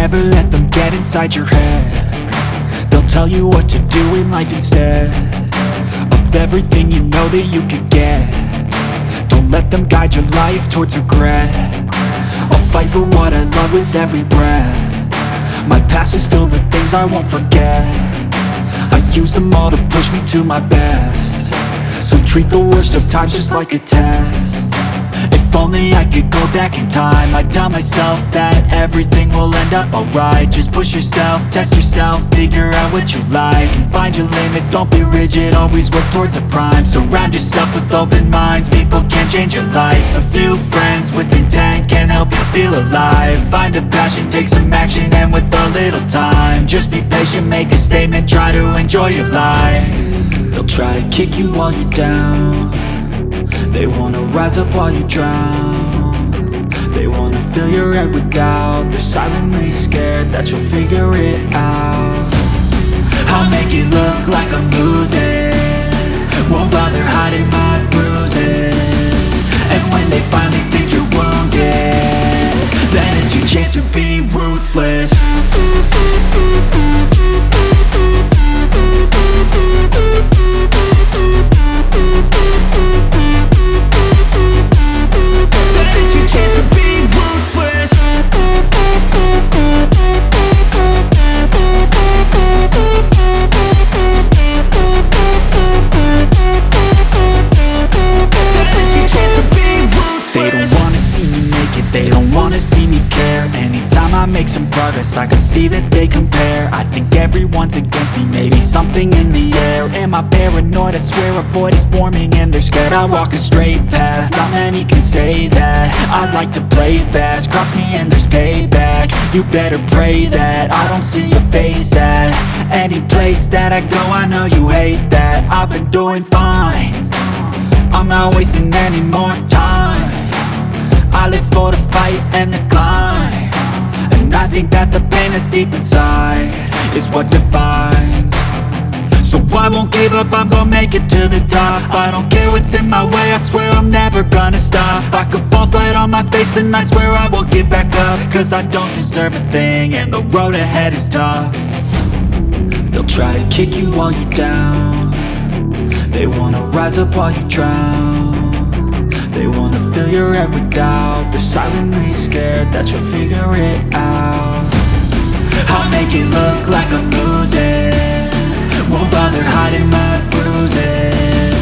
never let them get inside your head. They'll tell you what to do in life instead of everything you know that you could get. Don't let them guide your life towards regret. I'll fight for what I love with every breath. My past is filled with things I won't forget. I use them all to push me to my best. So treat the worst of times just like a test. If only I could go back in time, I'd tell myself that everything will end up alright. Just push yourself, test yourself, figure out what you like, and find your limits, don't be rigid, always work towards a prime. Surround yourself with open minds, people can change your life. A few friends with intent can help you feel alive. Find a passion, take some action, and with a little time, just be patient, make a statement, try to enjoy your life. They'll try to kick you while you're down. They wanna rise up while you drown. They wanna fill your head with doubt. They're silently scared that you'll figure it out. I'll make it look like I'm losing, won't bother hiding my bruises. And when they finally think you're wounded, then it's your chance to be ruthless. They don't wanna see me care. Anytime I make some progress, I can see that they compare. I think everyone's against me, maybe something in the air. Am I paranoid? I swear a void is forming and they're scared. I walk a straight path, not many can say that. I like to play fast, cross me and there's payback. You better pray that I don't see your face at any place that I go. I know you hate that. I've been doing fine, I'm not wasting any more time. I live for the fight and the climb, and I think that the pain that's deep inside is what defines. So I won't give up, I'm gonna make it to the top. I don't care what's in my way, I swear I'm never gonna stop. I could fall flat on my face and I swear I will get back up, cause I don't deserve a thing and the road ahead is tough. They'll try to kick you while you're down. They wanna rise up while you drown. They wanna fill your head with doubt. They're silently scared that you'll figure it out. I'll make it look like I'm losing, won't bother hiding my bruises.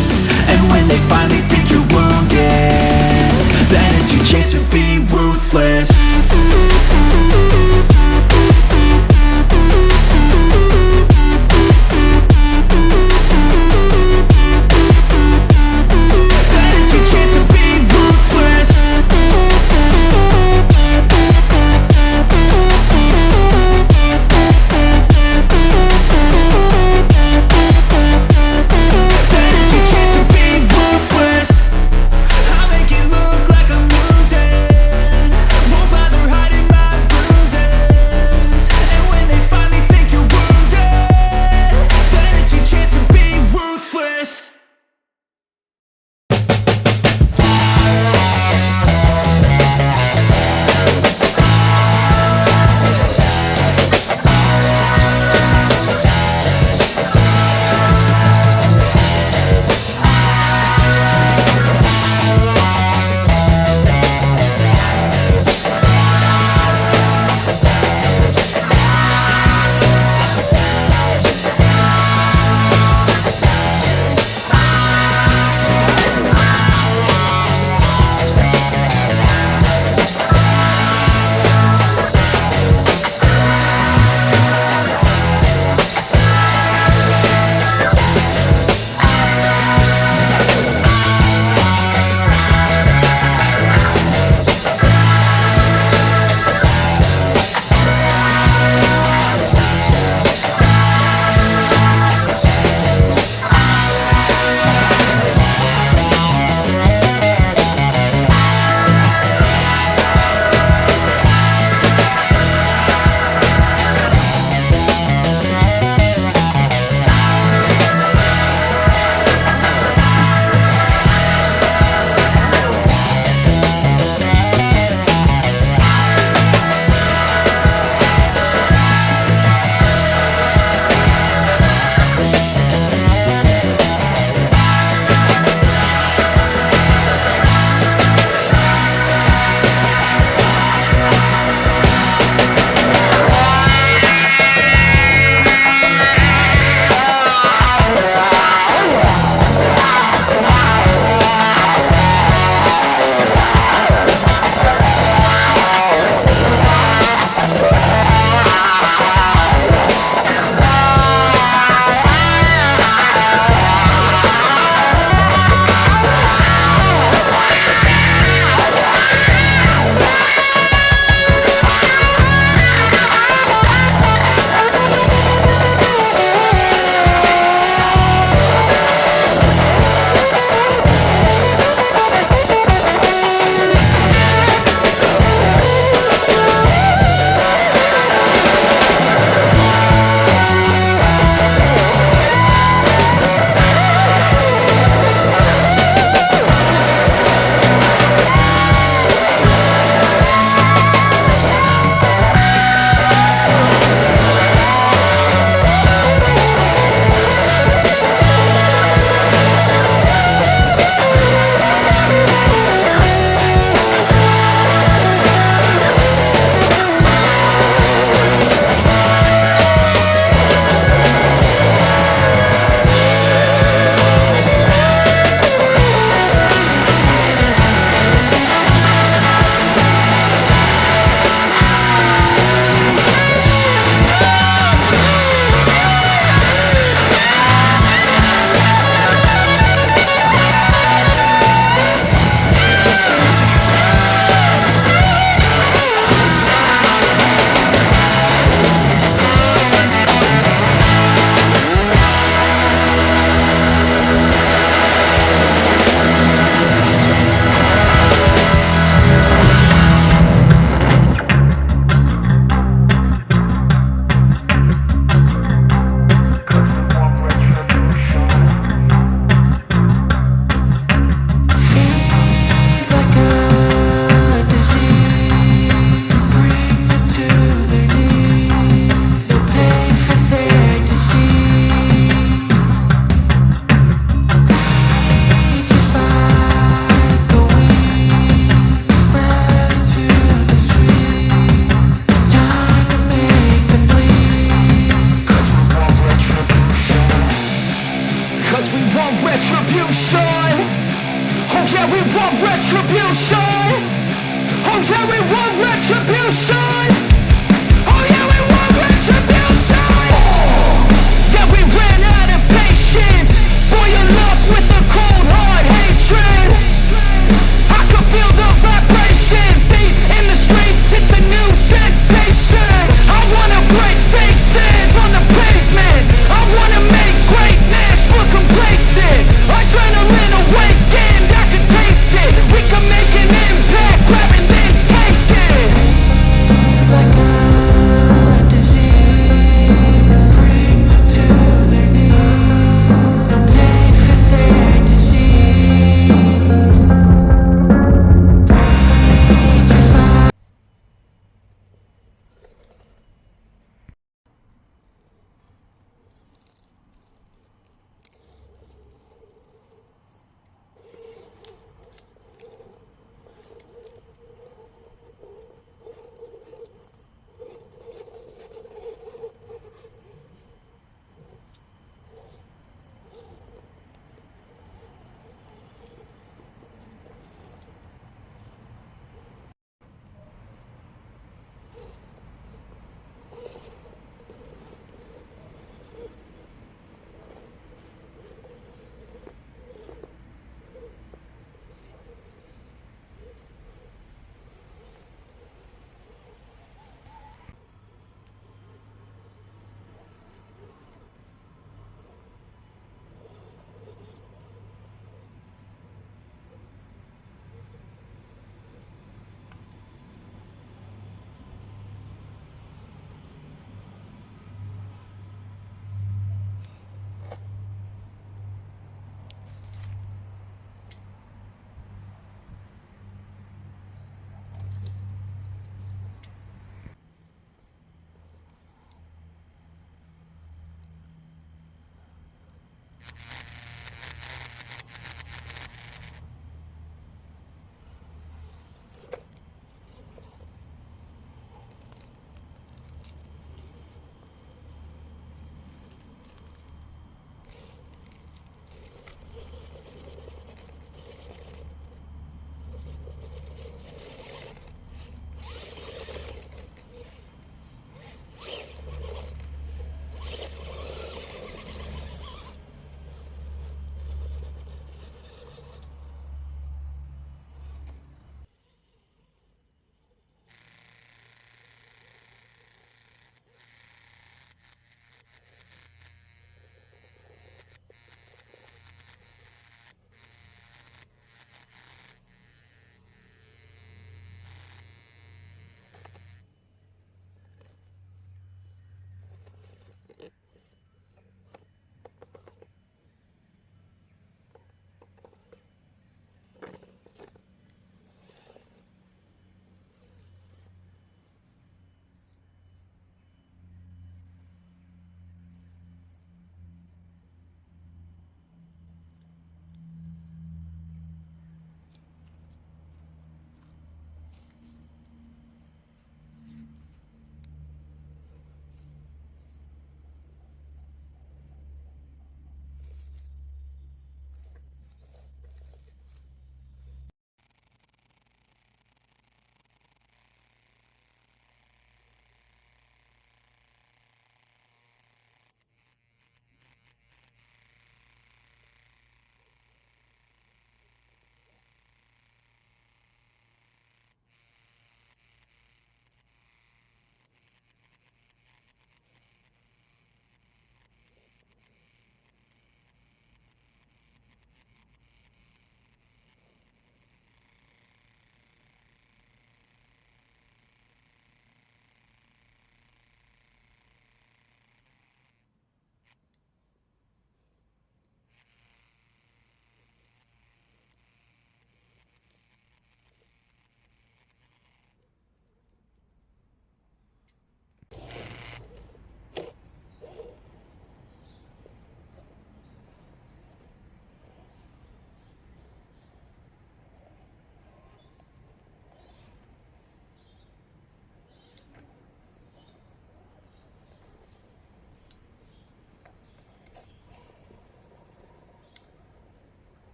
And when they finally think you're wounded, then it's your chance to be ruthless. Bother